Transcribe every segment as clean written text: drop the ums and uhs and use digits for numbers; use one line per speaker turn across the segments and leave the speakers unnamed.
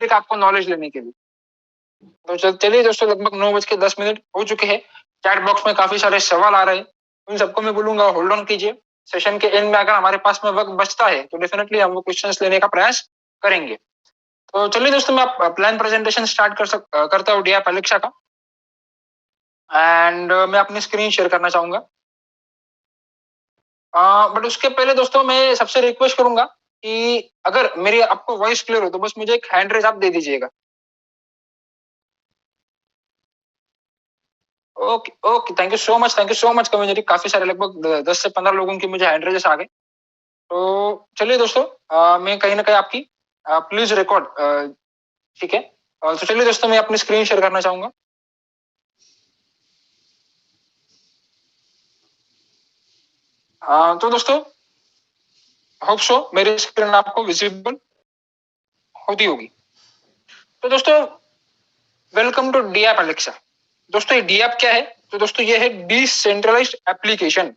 आपको नॉलेज लेने के लिए। तो चलिए दोस्तों, लगभग 9:10 हो चुके हैं। चैट बॉक्स में काफी सारे सवाल आ रहे हैं, उन सबको मैं बोलूंगा होल्ड ऑन कीजिए। सेशन के एंड में अगर हमारे पास में वक्त बचता है तो डेफिनेटली हम वो क्वेश्चंस लेने का प्रयास करेंगे। तो चलिए दोस्तों, मैं प्लान प्रेजेंटेशन स्टार्ट करता हूँ डीआई परीक्षा का। एंड मैं अपनी स्क्रीन शेयर करना चाहूंगा। बट उसके पहले दोस्तों मैं सबसे रिक्वेस्ट करूंगा कि अगर मेरी आपको वॉइस क्लियर हो तो बस मुझे एक हैंड रेज आप दे दीजिएगा। Okay okay, thank you so much, thank you so much community. काफी सारे लगभग 10 से 15 लोगों की मुझे हैंड रेजेस आ गए। तो चलिए दोस्तों, मैं कहीं ना कहीं आपकी प्लीज रिकॉर्ड, ठीक है। तो चलिए दोस्तों, मैं अपनी स्क्रीन शेयर करना चाहूंगा। तो दोस्तों, होप सो मेरी स्क्रीन आपको विजिबल होती होगी। तो दोस्तों, वेलकम टू डीएप एलेक्सा। दोस्तों, ये डीएप क्या है? तो दोस्तों, ये है डिसेंट्रलाइज्ड एप्लीकेशन।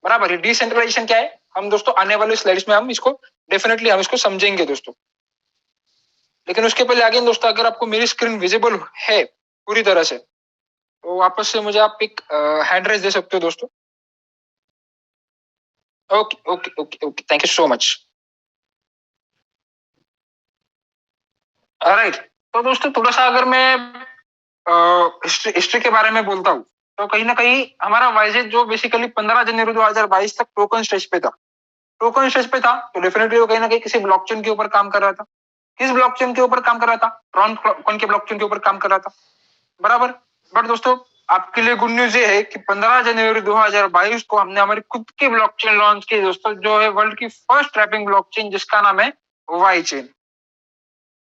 बराबर है। डिसेंट्रलाइजेशन क्या है, हम दोस्तों आने वाले स्लाइड्स में हम इसको डेफिनेटली हम इसको समझेंगे दोस्तों। लेकिन उसके पहले आगे दोस्तों, अगर आपको मेरी स्क्रीन विजिबल है पूरी तरह से तो वापस से मुझे आप एक हैंड रेज दे सकते हो दोस्तों। Okay okay okay okay, thank you so much. Right. तो दोस्तों, थोड़ा सा अगर मैं हिस्ट्री के बारे में बोलता हूँ तो कहीं ना कहीं हमारा वाइजेट जो बेसिकली 15 जनवरी 2022 तक टोकन स्टेज पे था। टोकन स्टेज पे था तो डेफिनेटली वो कहीं ना कहीं किसी ब्लॉकचेन के ऊपर काम कर रहा था। किस ब्लॉकचेन के ऊपर काम कर रहा था? ट्रॉन कौन के ब्लॉकचेन के ऊपर काम कर रहा था। बराबर। बट दोस्तों, आपके लिए गुड न्यूज ये है कि 15 जनवरी 2022 को हमने हमारी खुद की ब्लॉकचेन लॉन्च की दोस्तों, जो है वर्ल्ड की फर्स्ट रैपिंग ब्लॉकचेन, जिसका नाम है वाई चेन।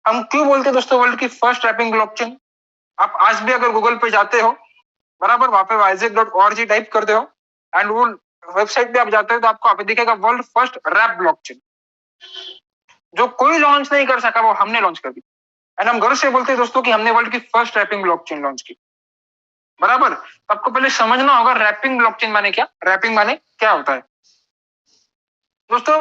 हम क्यों बोलते हैं दोस्तों वर्ल्ड की फर्स्ट रैपिंग ब्लॉकचेन? आप आज भी अगर गूगल पे जाते हो, बराबर, वहां पे wisec.org टाइप करते हो एंड वो वेबसाइट पे आप जाते हो तो आपको पे दिखेगा वर्ल्ड फर्स्ट रैप ब्लॉकचेन। जो कोई लॉन्च नहीं कर सका वो हमने लॉन्च कर दी। एंड हम गर्व से बोलते हैं दोस्तों कि हमने वर्ल्ड की फर्स्ट रैपिंग ब्लॉकचेन लॉन्च की। बराबर। आपको पहले समझना होगा रैपिंग ब्लॉकचेन माने क्या, रैपिंग माने क्या होता है। दोस्तों,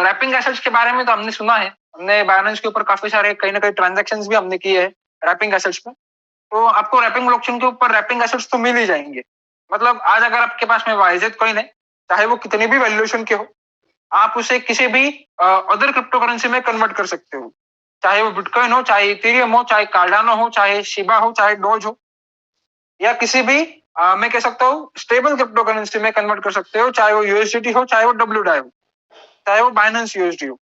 रैपिंग एसेट्स के बारे में तो हमने सुना है, हमने बाइनेंस के ऊपर काफी सारे कहीं ना कहीं ट्रांजेक्शन भी हमने किए हैं रैपिंग एसेट्स में। तो आपको रैपिंग ब्लॉकचेन के ऊपर रैपिंग एसेट्स तो मिल ही जाएंगे। मतलब आज अगर आपके पास में वाइजेट कॉइन है, चाहे वो कितनी भी वैल्यूएशन के हो, आप उसे किसी भी अदर क्रिप्टो करेंसी में कन्वर्ट कर सकते हो। चाहे वो बिटकॉइन हो, चाहे इथेरियम हो, चाहे कार्डानो हो, चाहे शिबा हो, चाहे डोज हो, या किसी भी मैं कह सकता हूँ स्टेबल क्रिप्टो करेंसी में कन्वर्ट कर सकते हो। चाहे वो यूएसडीटी हो, चाहे वो डब्ल्यूडाई हो, चाहे वो बाइनेंस यूएसडी हो।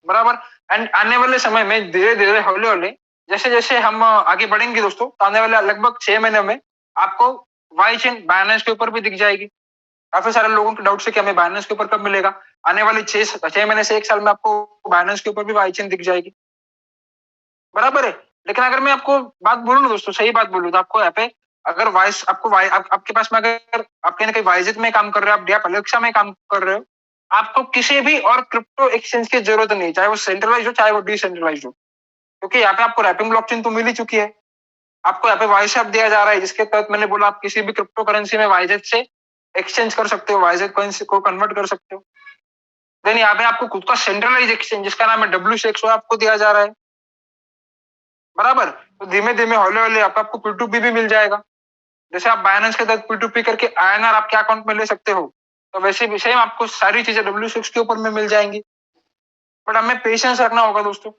बराबर। एंड आने वाले समय में धीरे धीरे हौले हौले जैसे जैसे हम आगे बढ़ेंगे दोस्तों, तो आने वाले लगभग 6 महीने में आपको वाई चेन बाइनेंस के ऊपर भी दिख जाएगी। काफी सारे लोगों के डाउट है कि हमें बाइनेंस के ऊपर कब मिलेगा। आने वाले 6 महीने से 1 साल में आपको बाइनेंस के ऊपर भी वाई चेन दिख जाएगी। बराबर है। लेकिन अगर मैं आपको बात बोलूं ना दोस्तों, सही बात बोलूं, तो आपको यहाँ पे अगर वाइस आपको आपके पास में अगर आप कहीं ना कहीं वाइजेट में काम कर रहे हो, आप डीएप एलेक्सा में काम कर रहे हो, आपको किसी भी और क्रिप्टो एक्सचेंज की जरूरत नहीं, चाहे वो सेंट्रलाइज हो चाहे वो डिसेंट्रलाइज हो, क्योंकि यहाँ पे आपको रैपिंग ब्लॉकचेन तो मिल ही चुकी है। आपको यहाँ पे वाइसएप दिया जा रहा है, जिसके तहत मैंने बोला आप किसी भी क्रिप्टो करेंसी में वाइजेट से एक्सचेंज कर सकते हो, वाइजेट कॉइन को कन्वर्ट कर सकते हो। देन यहाँ पे आपको खुद का सेंट्रलाइज एक्सचेंज जिसका नाम है डब्ल्यू आपको दिया जा रहा है। बराबर। तो धीमे धीमे हौले हौले आपको P2P भी मिल जाएगा। जैसे आप बाइनेंस के तहत P2P करके INR आपके अकाउंट में ले सकते हो, तो वैसे भी सेम आपको सारी चीजें W6 के ऊपर में मिल जाएंगी। बट हमें पेशेंस रखना होगा दोस्तों।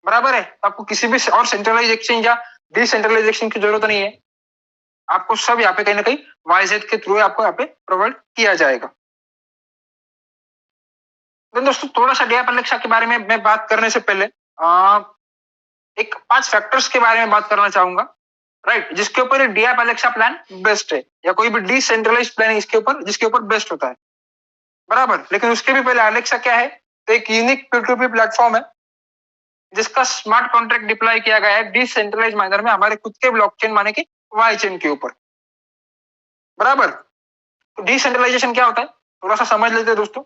बराबर है। आपको किसी भी और सेंट्रलाइज एक्सचेंज या डिसेंट्रलाइज एक्सचेंज की जरूरत नहीं है। आपको सब यहाँ पे कहीं ना कहीं वाइजेट के थ्रू आपको यहाँ पे प्रोवाइड किया जाएगा। तो दोस्तों, थोड़ा सा डीएप एलेक्सा के बारे में मैं बात करने से पहले एक 5 फैक्टर्स के बारे में बात करना चाहूंगा, राइट, जिसके ऊपर डीएप एलेक्सा प्लान बेस्ट है, या कोई भी डिसेंट्रलाइज प्लान इसके ऊपर जिसके ऊपर बेस्ट होता है। बराबर। लेकिन उसके भी पहले एलेक्सा क्या है? तो एक यूनिक P2P प्लेटफॉर्म है जिसका स्मार्ट कॉन्ट्रैक्ट डिप्लॉय किया गया है डिसेंट्रलाइज मैनर में हमारे खुद के ब्लॉकचेन माने कि वाई चेन के ऊपर। बराबर। तो डिसेंट्रलाइजेशन क्या होता है, थोड़ा सा समझ लेते हैं दोस्तों।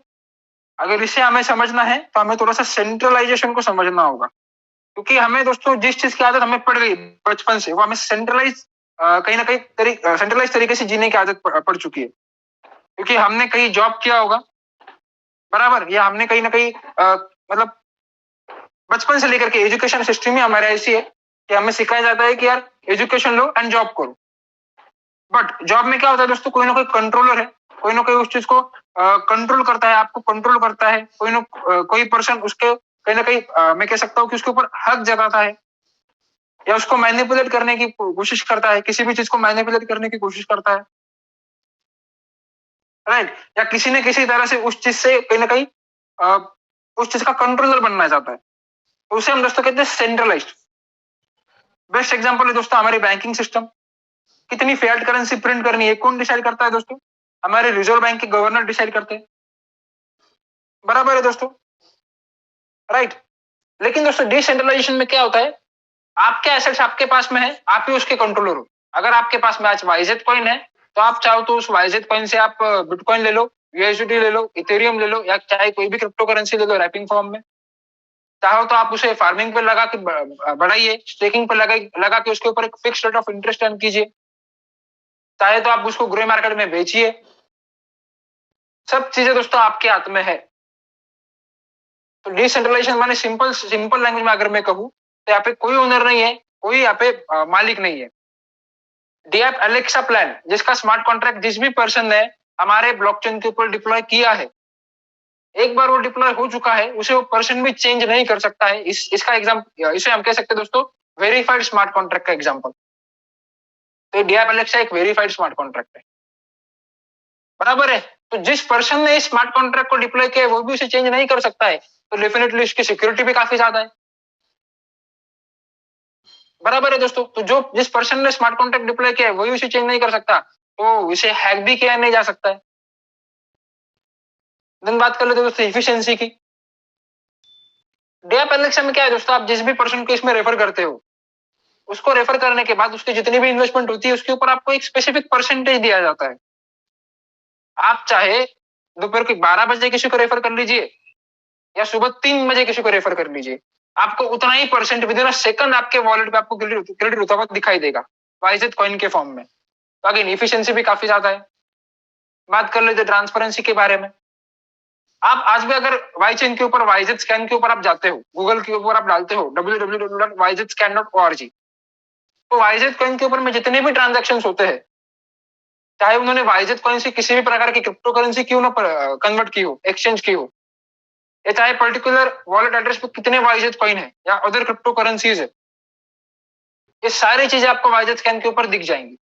अगर इसे हमें समझना है तो हमें थोड़ा सा सेंट्रलाइजेशन को समझना होगा, क्योंकि हमें दोस्तों जिस चीज की आदत हमें पड़ गई बचपन से, वो हमें सेंट्रलाइज कहीं ना कहीं सेंट्रलाइज तरीके से जीने की आदत पड़ चुकी है, क्योंकि हमने कहीं जॉब किया होगा। बराबर। या हमने कहीं ना कहीं मतलब बचपन से लेकर के एजुकेशन सिस्टम ही हमारे ऐसी है कि हमें सिखाया जाता है कि यार एजुकेशन लो एंड जॉब करो। बट जॉब में क्या होता है दोस्तों, कोई ना कोई कंट्रोलर है, कोई ना कोई उस चीज को कंट्रोल करता है, आपको कंट्रोल करता है, कोई पर्सन उसके कहीं ना कहीं मैं कह सकता हूँ कि उसके ऊपर हक जताता है या उसको मैनिपुलेट करने की कोशिश करता है, किसी भी चीज को मैनिपुलेट करने की कोशिश करता है, राइट। या किसी न किसी तरह से उस चीज से कहीं ना कहीं अ, उस चीज का कंट्रोलर बनना चाहता है, तो उसे हम दोस्तों कहते हैं सेंट्रलाइज्ड। बेस्ट एग्जांपल है दोस्तों हमारी बैंकिंग सिस्टम। कितनी फिएट करेंसी प्रिंट करनी है कौन डिसाइड करता है दोस्तों? हमारे रिजर्व बैंक के गवर्नर डिसाइड करते हैं, बराबर है दोस्तों, राइट। लेकिन दोस्तों डिसेंट्रलाइजेशन में क्या होता है, आपके एसेट्स आपके पास में है, आप ही उसके कंट्रोलर हो। अगर आपके पास में आज वाईजेड कॉइन है तो आप चाहो तो उस वाईजेड कॉइन से आप बिटकॉइन ले लो, यूएसडीटी ले लो, इथेरियम ले लो, या चाहे कोई भी क्रिप्टो करेंसी ले लो रैपिंग फॉर्म में। चाहो तो आप उसे फार्मिंग पे लगा के बढ़ाइए, स्टेकिंग पे लगा के उसके ऊपर एक fix rate of interest earn कीजिए, चाहे तो आप उसको ग्रे मार्केट में बेचिए। सब चीजें दोस्तों आपके हाथ में है। तो डिसेंट्रलाइजेशन माने सिंपल सिंपल लैंग्वेज में अगर मैं कहूँ तो यहाँ पे कोई ओनर नहीं है, कोई यहाँ पे मालिक नहीं है। डीएप एलेक्सा प्लान जिसका स्मार्ट कॉन्ट्रैक्ट जिस भी पर्सन ने हमारे ब्लॉकचेन के ऊपर डिप्लॉय किया है, एक बार वो डिप्लॉय हो चुका है, उसे वो पर्सन भी चेंज नहीं कर सकता है। इसका एग्जाम्पल इसे हम कह सकते हैं दोस्तों वेरीफाइड स्मार्ट कॉन्ट्रैक्ट का एग्जाम्पल। तो डीएप एलेक्सा एक वेरीफाइड स्मार्ट कॉन्ट्रैक्ट है, बराबर है। तो जिस पर्सन ने इस स्मार्ट कॉन्ट्रैक्ट को डिप्लॉय किया है वो भी उसे चेंज नहीं कर सकता है, तो डेफिनेटली उसकी सिक्योरिटी भी काफी ज्यादा है, बराबर है दोस्तों। तो जो जिस पर्सन ने स्मार्ट कॉन्ट्रैक्ट डिप्लॉय किया है वही उसे चेंज नहीं कर सकता, तो इसे हैक भी किया नहीं जा सकता है। देन बात कर लेते हैं दोस्तों एफिशिएंसी की। डीएप एलेक्सा में क्या है दोस्तों, आप जिस भी पर्सन को इसमें रेफर करते हो, उसको रेफर करने के बाद उसकी जितनी भी इन्वेस्टमेंट होती है उसके ऊपर आपको एक स्पेसिफिक परसेंटेज दिया जाता है। आप चाहे दोपहर के 12 बजे किसी को रेफर कर लीजिए या सुबह 3 बजे किसी को रेफर कर लीजिए, आपको उतना ही परसेंट विद इन सेकंड आपके वॉलेट पे आपको क्रेडिट होता हुआ दिखाई देगा, वाइजेड कॉइन के फॉर्म में। तो अगेन एफिशिएंसी भी काफी ज्यादा है। बात कर लेते ट्रांसपेरेंसी के बारे में। आप आज भी अगर वाई चेन के ऊपर वाइजेड स्कैन के ऊपर आप जाते हो, गूगल के ऊपर आप डालते हो www.wizedscan.org, तो वाइजेड कॉइन के ऊपर में जितने भी ट्रांजेक्शन होते हैं, चाहे उन्होंने वाइजेड कॉइन से किसी भी प्रकार की क्रिप्टो करेंसी क्यों ना कन्वर्ट की हो, एक्सचेंज की हो, या चाहे पर्टिकुलर वॉलेट एड्रेस पे कितने वाइजेड कॉइन है या अदर क्रिप्टो करेंसीज है, ये सारी चीजें आपको वाइजेड स्कैन के ऊपर दिख जाएंगी।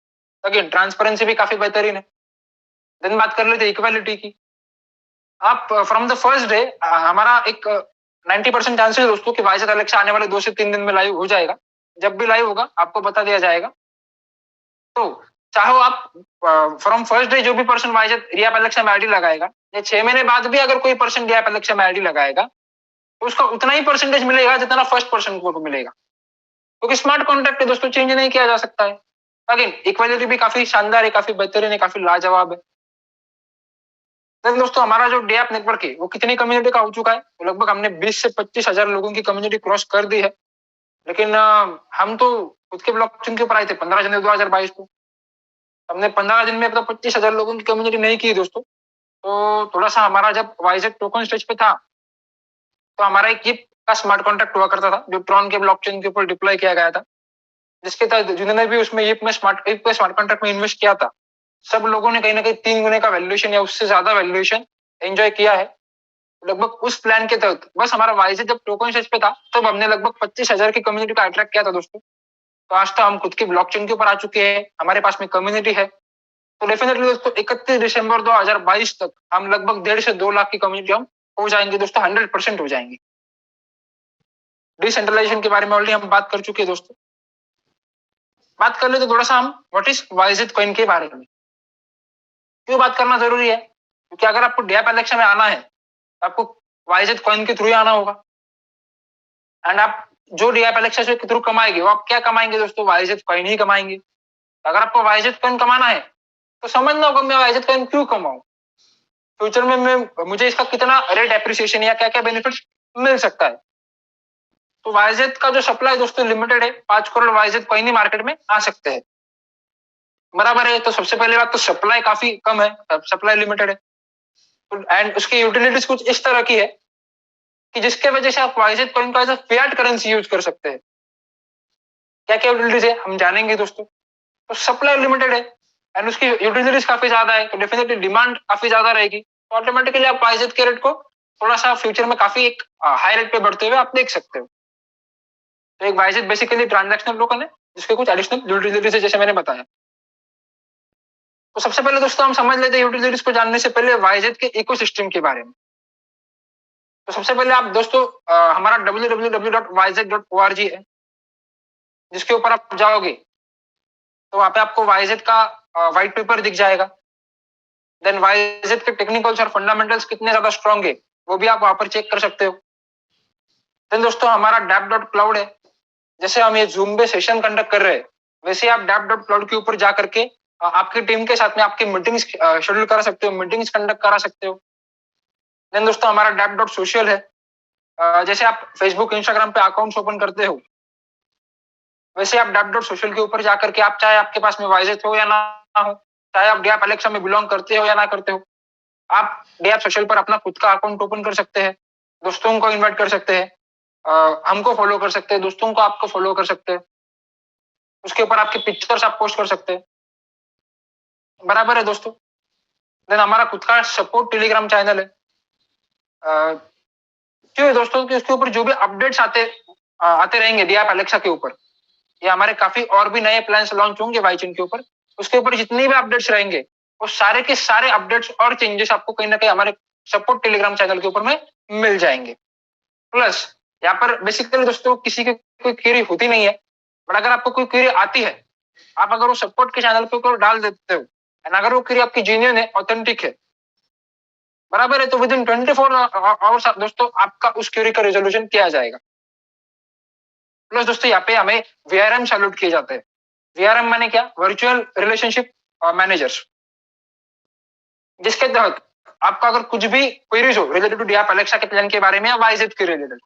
अगेन ट्रांसपेरेंसी भी काफी बेहतरीन है। देन बात कर लेते इक्वालिटी की। आप फ्रॉम द फर्स्ट डे हमारा एक 90% चांसेस दोस्तों कि वाइजेड एलेक्सा आने वाले 2 से 3 दिन में लाइव हो जाएगा। जब भी लाइव होगा आपको बता दिया जाएगा। तो चाहो आप फ्रॉम फर्स्ट डे जो भी पर्सन वाइजेड डीएप एलेक्सा में आईडी लगाएगा, या 6 महीने बाद भी अगर कोई पर्सन डीएप एलेक्सा में आईडी लगाएगा, तो उसका उतना ही परसेंटेज मिलेगा जितना फर्स्ट पर्सन को मिलेगा, क्योंकि स्मार्ट कॉन्ट्रैक्ट दोस्तों चेंज नहीं किया जा सकता है। अगेन इक्वालिटी भी काफी शानदार है, काफी बेहतरीन है, काफी लाजवाब है। दोस्तों हमारा जो डीएप नेटवर्क है वो कितनी कम्युनिटी का हो चुका है, तो लगभग हमने 20 से 25 हजार लोगों की कम्युनिटी क्रॉस कर दी है। लेकिन हम तो खुद के ब्लॉकचेन के ऊपर आए थे 15 जनवरी 2022 को। हमने 15 दिन में अब तक 25 हजार लोगों की कम्युनिटी नहीं की दोस्तों। तो थोड़ा सा हमारा जब वाइजेड टोकन स्टेज पे था तो हमारा एक यिप का स्मार्ट कॉन्ट्रैक्ट हुआ करता था जो ट्रॉन के ब्लॉकचेन के ऊपर डिप्लॉय किया गया था, जिसके तहत जिन्होंने भी उसमें यिप के स्मार्ट कॉन्ट्रैक्ट में इन्वेस्ट किया था, सब लोगों ने कहीं ना कहीं 3 गुने का वैल्यूएशन या उससे ज्यादा वैल्यूएशन एंजॉय किया है। लगभग उस प्लान के तहत बस हमारा वाइजेड जब टोकन स्टेज पे था तब हमने लगभग 25 हजार की कम्युनिटी को अट्रैक्ट किया था दोस्तों। तो आज तो हम खुद की ब्लॉकचेन के ऊपर आ चुके हैं, हमारे पास में कम्युनिटी है। तो डेफिनेटली दोस्तों 31 दिसंबर 2022 तक हम लगभग 1.5 से 2 लाख की कम्युनिटी हम हो जाएंगे दोस्तों, 100% हो जाएंगे। डिसेंट्रलाइजेशन के बारे में ऑलरेडी हम बात कर चुके हैं दोस्तों। बात कर ले तो थोड़ा सा हम व्हाट इज वाइजेड कॉइन के बारे में क्यों बात करना जरूरी है, क्योंकि अगर आपको डीएप एलेक्सा में आना है आपको वाइजेड कॉइन के थ्रू ही आना होगा। एंड आप जो डीएप एलेक्सा के थ्रू कमाएंगे वो आप क्या कमाएंगे दोस्तों, वाइजेड कॉइन ही कमाएंगे। अगर आपको वाइजेड कॉइन कमाना है तो समझना होगा मैं वाइजेड कॉइन क्यों कमाऊं, फ्यूचर में मैं मुझे इसका कितना रेट एप्रिसिएशन या क्या क्या बेनिफिट मिल सकता है। तो वाइजेड का जो सप्लाई दोस्तों लिमिटेड है, 5 करोड़ वाइजेड कॉइन ही मार्केट में आ सकते हैं, बराबर है। तो सबसे पहले बात तो सप्लाई काफी कम है, सप्लाई लिमिटेड है। एंड उसकी यूटिलिटीज कुछ इस तरह की है कि जिसके वजह से आप वाईजेड कॉइन को as a fiat currency use कर सकते हैं। क्या क्या यूटिलिटीज है हम जानेंगे दोस्तों। तो सप्लाई लिमिटेड है एंड उसकी यूटिलिटीज काफी ज्यादा है, तो डेफिनेटली डिमांड काफी ज्यादा रहेगी, तो ऑटोमेटिकली आप वाईजेड के रेट को थोड़ा सा फ्यूचर में काफी एक हाई रेट पे बढ़ते हुए आप देख सकते हो। तो एक वाईजेड बेसिकली ट्रांजैक्शनल टोकन है जिसके कुछ एडिशनल यूटिलिटीज है जैसे मैंने बताया। तो सबसे पहले दोस्तों हम समझ लेते हैं यूटिलिटीज को जानने से पहले वाईजेड के इकोसिस्टम के बारे में। तो सबसे पहले आप दोस्तों हमारा www.yz.org है जिसके ऊपर आप जाओगे तो वहां पे आपको वाईजेड का व्हाइट पेपर दिख जाएगा। देन वाईजेड के टेक्निकल्स और फंडामेंटल्स कितने ज्यादा स्ट्रांग है वो भी आप वहां पर चेक कर सकते हो। देन दोस्तों हमारा dap.cloud है, जैसे हम ये जूम पे सेशन कंडक्ट कर रहे हैं वैसे आप dap.cloud के ऊपर जा करके आपकी टीम के साथ में आपकी मीटिंग्स शेड्यूल करा सकते हो, मीटिंग्स कंडक्ट करा सकते हो। देन दोस्तों हमारा dap.social है, जैसे आप फेसबुक इंस्टाग्राम पे अकाउंट्स ओपन करते हो वैसे आप dap.social के ऊपर जाकर के आप चाहे आपके पास में वाईजेड हो या ना हो, चाहे आप डैप अलेक्सा में बिलोंग करते हो या ना करते हो, आप डैप सोशल पर अपना खुद का अकाउंट ओपन कर सकते हैं, दोस्तों को इनवाइट कर सकते हैं, हमको फॉलो कर सकते हैं, दोस्तों को आपको फॉलो कर सकते हैं, उसके ऊपर आपके पिक्चर्स आप पोस्ट कर सकते हैं। बराबर है दोस्तों। देन हमारा खुद का सपोर्ट टेलीग्राम चैनल है। क्यों है दोस्तों कि उसके ऊपर जो भी अपडेट्स आते रहेंगे डैप अलेक्सा के ऊपर, या हमारे काफी और भी नए प्लान्स लॉन्च होंगे वाईचेन के ऊपर, उसके ऊपर जितने भी अपडेट्स रहेंगे वो सारे के सारे अपडेट्स और चेंजेस आपको कहीं ना कहीं हमारे सपोर्ट टेलीग्राम चैनल के ऊपर में मिल जाएंगे। प्लस यहाँ पर बेसिकली दोस्तों किसी की कोई क्वेरी होती नहीं है, बट अगर आपको कोई क्वेरी आती है आप अगर वो सपोर्ट के चैनल पे ऊपर डाल देते हो एंड अगर वो क्वेरी आपकी जेन्युइन है, ऑथेंटिक है, बराबर है, तो विद इन 24 आवर्स दोस्तों आपका उस क्वेरी का रेजोल्यूशन किया जाएगा। प्लस दोस्तों यहाँ पे हमें वीआरएम सैल्यूट किए जाते हैं। वीआरएम माने क्या? वर्चुअल रिलेशनशिप मैनेजर्स, जिसके तहत आपका अगर कुछ भी क्वेरीज हो रिलेटेड टू डैप अलेक्सा के प्लान के बारे में या वाईजेड के रिलेटेड,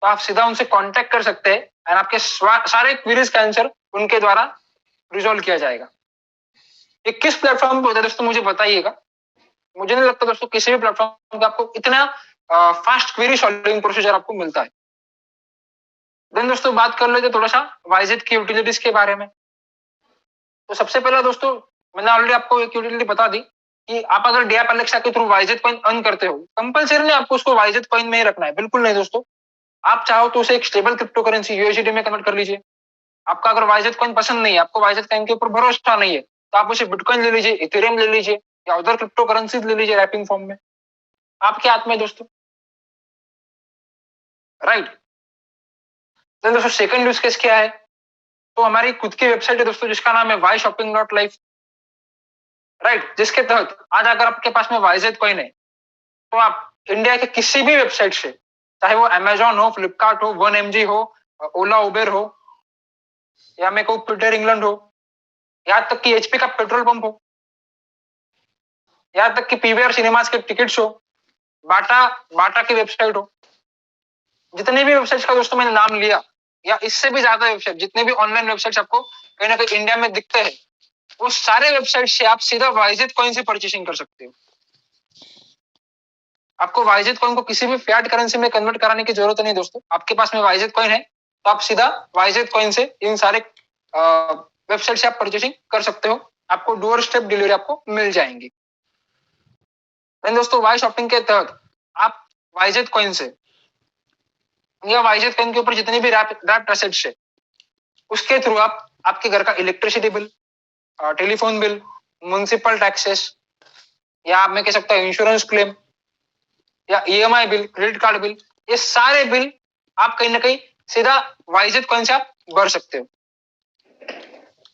तो आप सीधा उनसे कांटेक्ट कर सकते हैं एंड आपके सारे क्वेरीज का आंसर उनके द्वारा रिजॉल्व किया जाएगा। ये किस प्लेटफॉर्म पे होता है दोस्तों मुझे बताइएगा। मुझे नहीं लगता दोस्तों किसी भी प्लेटफॉर्म पे आपको इतना फास्ट क्वेरी सॉल्विंग प्रोसीजर आपको मिलता है। देन दोस्तों बात कर लेते थोड़ा सा वाईजेड की यूटिलिटीज के बारे में। तो सबसे पहला दोस्तों मैंने ऑलरेडी आपको एक यूटिलिटी बता दी कि आप अगर डैप अलेक्सा के थ्रू वाईजेड कॉइन अर्न करते हो, कंपलसरी नहीं आपको उसको वाईजेड कॉइन में ही रखना है, बिल्कुल नहीं दोस्तों। आप चाहो तो उसे एक स्टेबल क्रिप्टो करेंसी यूएसडीटी में कन्वर्ट कर लीजिए। आपका अगर वाईजेड कॉइन पसंद नहीं है, आपको वाईजेड कॉइन के ऊपर भरोसा नहीं है, तो आप उसे बिटकॉइन ले लीजिए, इथेरियम ले लीजिए या अदर क्रिप्टो करेंसीज ले लीजिए रैपिंग फॉर्म में, आपके हाथ में दोस्तों, राइट। देन दोस्तों सेकंड यूज केस क्या है? तो हमारी खुद की वेबसाइट है दोस्तों जिसका नाम है वाईशॉपिंग.लाइफ, राइट, जिसके तहत आज अगर आपके पास में वाईजेड कॉइन है तो आप इंडिया के किसी भी वेबसाइट से, चाहे वो अमेजॉन हो, फ्लिपकार्ट हो, 1mg हो, ओला उबेर हो, या मैं कहूँ पीटर इंग्लैंड हो, यहाँ तक कि एचपी का पेट्रोल पंप हो, यहाँ तक कि पीवीआर सिनेमास के टिकट्स हो, बाटा बाटा की वेबसाइट हो, जितने भी वेबसाइट्स का दोस्तों मैंने नाम लिया या इससे भी ज्यादा वेबसाइट, जितने भी ऑनलाइन वेबसाइट्स आपको कहीं ना कहीं इंडिया में दिखते हैं, वो सारे वेबसाइट से आप सीधा वाईजेड कॉइन से परचेसिंग कर सकते हो। आपको वाईजेड कॉइन को किसी भी फिएट करेंसी में कन्वर्ट कराने की जरूरत नहीं दोस्तों। आपके पास में वाईजेड कॉइन है तो आप सीधा वाईजेड कॉइन से इन सारे वेबसाइट से आप परचेसिंग कर सकते हो, आपको डोर स्टेप डिलीवरी आपको मिल जाएंगी। दोस्तों वाई शॉपिंग के तहत आप वाईजेड कॉइन से या वाईजेड कॉइन के ऊपर जितने भी रैप्ड एसेट्स है उसके थ्रू आप आपके घर का electricity bill, telephone bill, municipal taxes, या आप मैं कह सकता हूँ इंश्योरेंस क्लेम या EMI bill, credit card bill, ये सारे बिल आप कहीं ना कहीं सीधा वाईजेड कॉइन से आप भर सकते हो।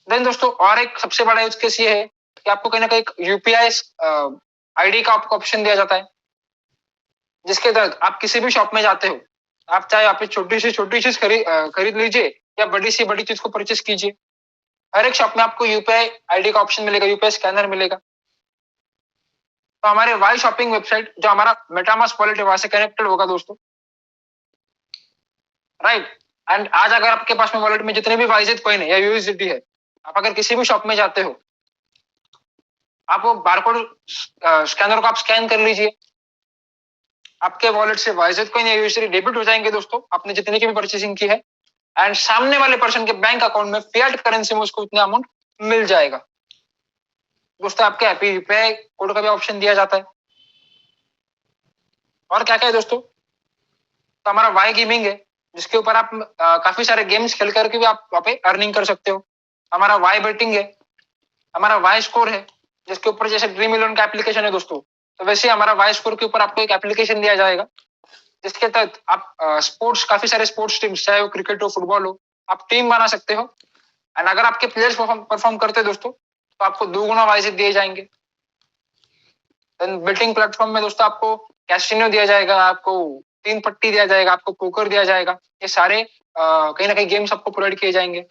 देन दोस्तों और एक सबसे बड़ा यूज केस ये है कि आपको कहीं ना कहीं यूपीआई आईडी का आपको ऑप्शन दिया जाता है, जिसके तहत आप किसी भी शॉप में जाते हो, आप चाहे आप छोटी से छोटी चीज खरीद लीजिए या बड़ी से बड़ी चीज को परचेस कीजिए, हर एक शॉप में आपको यूपीआई आईडी का ऑप्शन मिलेगा, यूपीआई स्कैनर मिलेगा। तो हमारे वाई शॉपिंग वेबसाइट जो हमारा मेटामास्क वॉलेट है वहां से कनेक्टेड होगा दोस्तों, राइट। एंड आज अगर आपके पास में वॉलेट में जितने भी वाईजेड कॉइन है या यूएसडीटी है, आप अगर किसी भी शॉप में जाते हो, आप वो बारकोड स्कैनर को आप स्कैन कर लीजिए, आपके वॉलेट से वाइजेट कॉइन या यूएसडी डेबिट हो जाएंगे दोस्तों, आपने जितने की भी परचेसिंग की है, एंड सामने वाले पर्सन के बैंक अकाउंट में फिएट करेंसी में उसको उतना अमाउंट मिल जाएगा दोस्तों। आपके हैप्पी यूपीआई कोड का भी ऑप्शन दिया जाता है। और क्या क्या है दोस्तों, तो हमारा वाई गेमिंग है, जिसके ऊपर आप काफी सारे गेम्स खेल करके भी आप वहाँ पे अर्निंग कर सकते हो। हमारा वाई बेटिंग है, हमारा वाई स्कोर है, जिसके ऊपर जैसे ड्रीम इलेवन का एप्लीकेशन है दोस्तों, तो वैसे हमारा वाई स्कोर के ऊपर आपको एक एप्लीकेशन दिया जाएगा, जिसके तहत आप स्पोर्ट्स, काफी सारे स्पोर्ट्स टीम्स, चाहे वो क्रिकेट हो, फुटबॉल हो, आप टीम बना सकते हो। एंड अगर आपके प्लेयर्स परफॉर्म करते हैं दोस्तों, तो आपको 2 गुना वाइजेट दिए जाएंगे। देन बेटिंग प्लेटफॉर्म में दोस्तों आपको कैसीनो दिया जाएगा, आपको 3 पट्टी दिया जाएगा, आपको पोकर दिया जाएगा। ये सारे कहीं ना कहीं गेम्स आपको प्रोवाइड किए जाएंगे।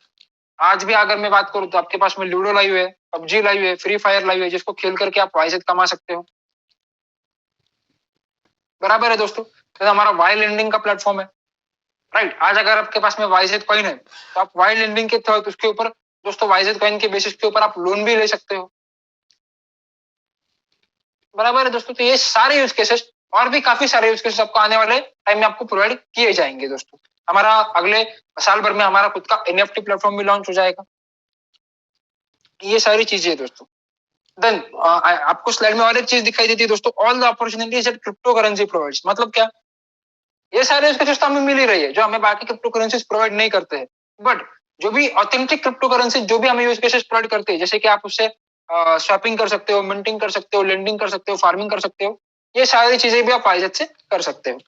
आज भी अगर मैं बात करूँ तो आपके पास में लूडो लाइव है, पबजी लाइव है, फ्री फायर लाइव है, जिसको खेल करके आप वाइजेट कमा सकते हो। बराबर है दोस्तों। तो हमारा वाई लेंडिंग का प्लेटफॉर्म है, राइट। आज अगर आपके पास में वाइजेट कॉइन है, तो आप वाई लेंडिंग के तहत उसके ऊपर दोस्तों वाइजेट कॉइन के बेसिस के ऊपर आप लोन भी ले सकते हो। बराबर है दोस्तों। तो ये सारे यूज केसेस और भी काफी सारे यूज केसेस आपको आने वाले टाइम में आपको प्रोवाइड किए जाएंगे दोस्तों। हमारा अगले साल भर में हमारा खुद का एनएफटी प्लेटफॉर्म भी लॉन्च हो जाएगा। ये सारी चीजें है दोस्तों। देन आपको स्लाइड में और एक चीज दिखाई देती है दोस्तों, all the opportunities that crypto currency provides. मतलब क्या, ये सारे यूज केसेस तो हमें मिल ही रही है जो हमें बाकी क्रिप्टो करेंसीज प्रोवाइड नहीं करते हैं। बट जो भी ऑथेंटिक क्रिप्टो करेंसी जो भी हमें यूज केसेस प्रोवाइड करते हैं, जैसे कि आप उससे स्वैपिंग कर सकते हो, मिंटिंग कर सकते हो, लेंडिंग कर सकते हो, फार्मिंग कर सकते हो, ये सारी चीजें भी आप वाइजेट से कर सकते हो।